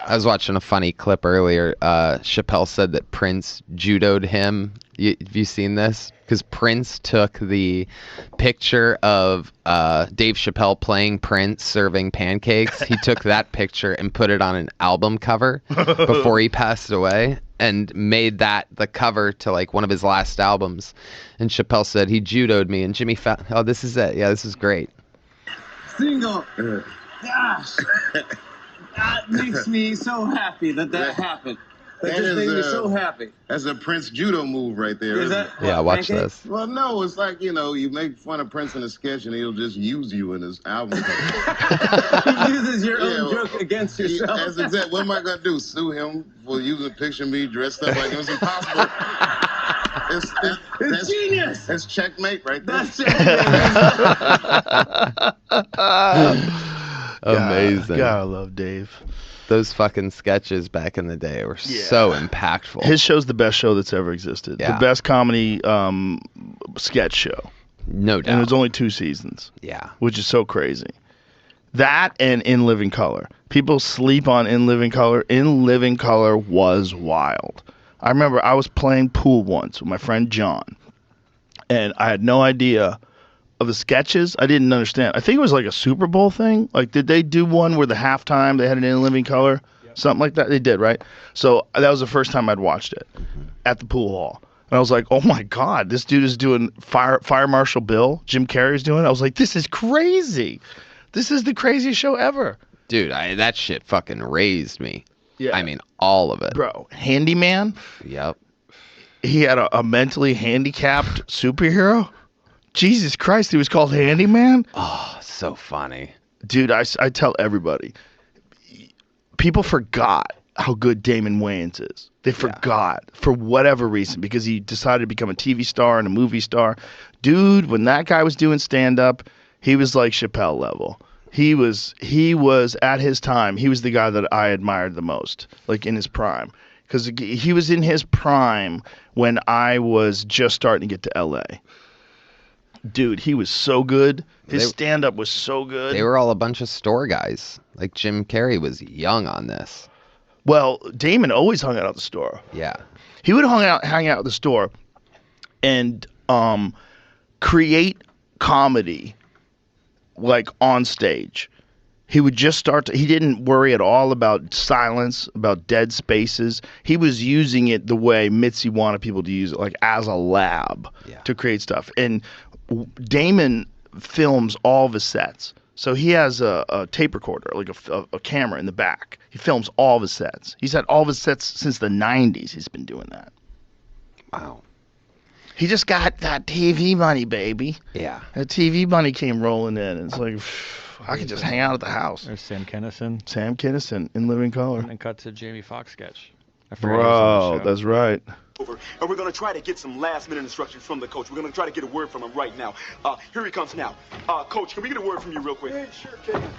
I was watching a funny clip earlier. Chappelle said that Prince judoed him. Have you seen this? Because Prince took the picture of Dave Chappelle playing Prince serving pancakes. He took that picture and put it on an album cover before he passed away and made that the cover to like one of his last albums. And Chappelle said he judoed me. And Jimmy oh, this is it. Yeah, this is great. Single. Gosh. That makes me so happy that happened. That just made me so happy. That's a Prince judo move right there. Is that yeah, watch pancakes? this. Well, no, it's like, you know, you make fun of Prince in a sketch and he'll just use you in his album. He uses your own joke against yourself. That's exactly. What am I going to do? Sue him for using a picture of me dressed up like him? It's impossible. It's genius. That's checkmate right there. That's checkmate. Amazing. God, I love Dave. Those fucking sketches back in the day were so impactful. His show's the best show that's ever existed. Yeah. The best comedy sketch show. No doubt. And it was only 2 seasons. Yeah. Which is so crazy. That and In Living Color. People sleep on In Living Color. In Living Color was wild. I remember I was playing pool once with my friend John. And I had no idea of the sketches. I didn't understand. I think it was like a Super Bowl thing. Like, did they do one where the halftime they had it in Living Color? Yep. Something like that? They did, right? So that was the first time I'd watched it at the pool hall. And I was like, oh my God, this dude is doing Fire Marshal Bill. Jim Carrey's doing it. I was like, this is crazy. This is the craziest show ever. Dude, that shit fucking raised me. Yeah. I mean, all of it. Bro, Handyman? Yep. He had a mentally handicapped superhero? Jesus Christ, he was called Handyman? Oh, so funny. Dude, I tell everybody, people forgot how good Damon Wayans is. They forgot for whatever reason because he decided to become a TV star and a movie star. Dude, when that guy was doing stand-up, he was like Chappelle level. He was at his time, he was the guy that I admired the most, like in his prime. Because he was in his prime when I was just starting to get to LA. Dude, he was so good. His stand-up was so good. They were all a bunch of store guys. Like Jim Carrey was young on this. Well, Damon always hung out at the store. Yeah. He would hang out at the store and create comedy like on stage. He would just he didn't worry at all about silence, about dead spaces. He was using it the way Mitzi wanted people to use it, like as a lab to create stuff. And Damon films all of his sets. So he has a tape recorder, like a camera in the back. He films all of his sets. He's had all of his sets since the 90s. He's been doing that. Wow. He just got that TV money, baby. Yeah. That TV money came rolling in. It's like, I could just hang out at the house. There's Sam Kinison. Sam Kinison in Living Color. And then cut to Jmaie Foxx sketch. Bro, that's right. And we're going to try to get some last-minute instructions from the coach. We're going to try to get a word from him right now. Here he comes now. Coach, can we get a word from you real quick? Hey, sure, Kevin.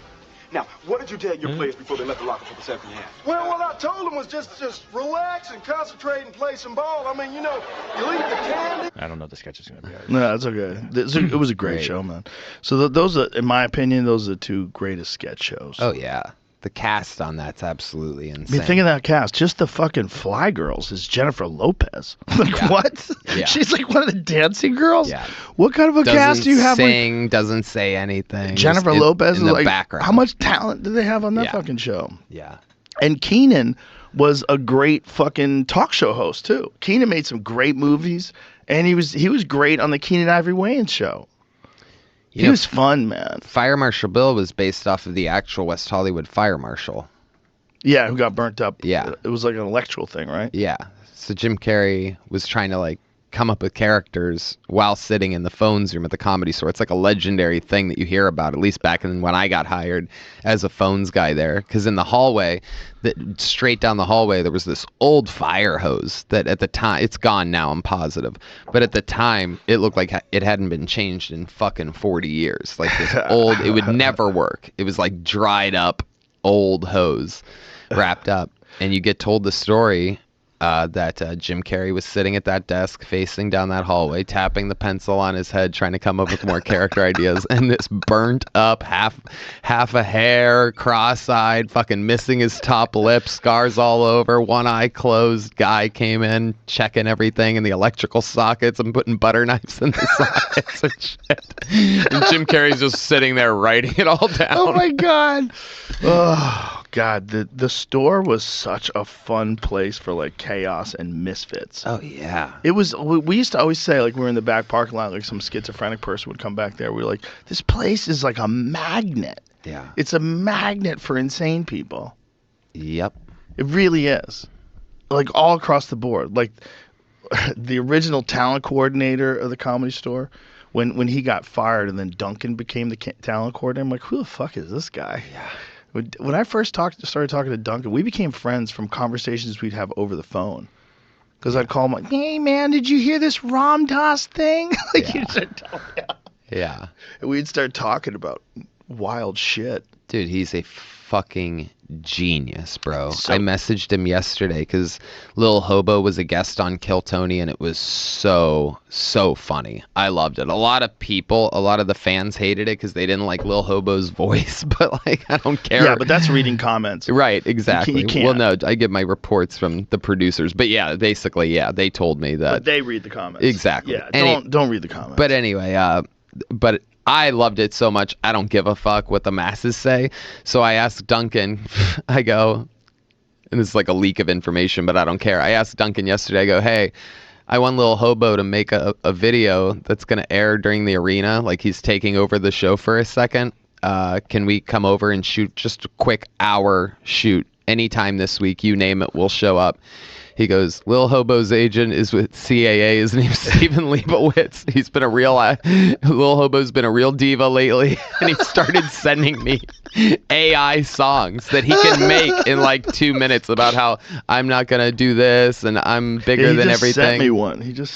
Now, what did you tell your players before they left the locker for the second half? Well, what I told them was just relax and concentrate and play some ball. I mean, you know, you leave the candy. I don't know if the sketch is going to be right. No, that's okay. It was a great show, man. So those are, in my opinion, those are the 2 greatest sketch shows. Oh, yeah. The cast on that's absolutely insane. I mean, think of that cast. Just the fucking Fly Girls is Jennifer Lopez. Like, what? Yeah. She's like one of the dancing girls? Yeah. What kind of a cast do you have? Doesn't say anything. Jennifer Lopez in is the like, background. How much talent do they have on that fucking show? Yeah. And Keenan was a great fucking talk show host, too. Keenan made some great movies, and he was great on the Keenan Ivory Wayans show. He was fun, man. Fire Marshal Bill was based off of the actual West Hollywood fire marshal. Yeah, who got burnt up. Yeah. It was like an electoral thing, right? Yeah. So Jim Carrey was trying to like come up with characters while sitting in the phones room at the Comedy Store. It's like a legendary thing that you hear about, at least back when I got hired as a phones guy there. Because in the hallway, straight down the hallway, there was this old fire hose that at the time, it's gone now, I'm positive. But at the time, it looked like it hadn't been changed in fucking 40 years. Like this old, it would never work. It was like dried up old hose wrapped up. And you get told the story that Jim Carrey was sitting at that desk facing down that hallway, tapping the pencil on his head, trying to come up with more character ideas, and this burnt up half a hair, cross-eyed, fucking missing his top lip, scars all over, one eye closed guy came in checking everything in the electrical sockets and putting butter knives in the sockets and shit. And Jim Carrey's just sitting there writing it all down. Oh my god. Oh god, the store was such a fun place for like chaos and misfits. Oh yeah. It was. We used to always say, like, we were in the back parking lot, like some schizophrenic person would come back there. We were like, this place is like a magnet. Yeah. It's a magnet for insane people. Yep. It really is. Like all across the board. Like the original talent coordinator of the Comedy Store, when he got fired and then Duncan became the talent coordinator, I'm like, who the fuck is this guy? Yeah. When I first started talking to Duncan, we became friends from conversations we'd have over the phone. Because I'd call him like, hey man, did you hear this Ram Dass thing? Like, Yeah. you'd start talking. Yeah. And we'd start talking about wild shit. Dude, he's a fucking genius, bro. So- I messaged him yesterday because Lil Hobo was a guest on Kill Tony, and it was so funny. I loved it. A lot of the fans hated it because they didn't like Lil Hobo's voice, but like, I don't care. Yeah, but that's reading comments. Right, exactly. You can't. Well, no, I get my reports from the producers, but yeah, basically, yeah, they told me that. But they read the comments. Exactly. Yeah, And don't read the comments. But anyway, but I loved it so much, I don't give a fuck what the masses say. So I asked Duncan, I go, and this is like a leak of information, but I don't care. I asked Duncan yesterday, I go, hey, I want Lil Hobo to make a video that's going to air during the arena. Like, he's taking over the show for a second. Can we come over and shoot just a quick hour shoot anytime this week? You name it, we'll show up. He goes, Lil Hobo's agent is with CAA. His name's Stephen Leibowitz. He's been Lil Hobo's been a real diva lately. And he started sending me AI songs that he can make in like 2 minutes about how I'm not going to do this and I'm bigger than everything. He just sent me one. He just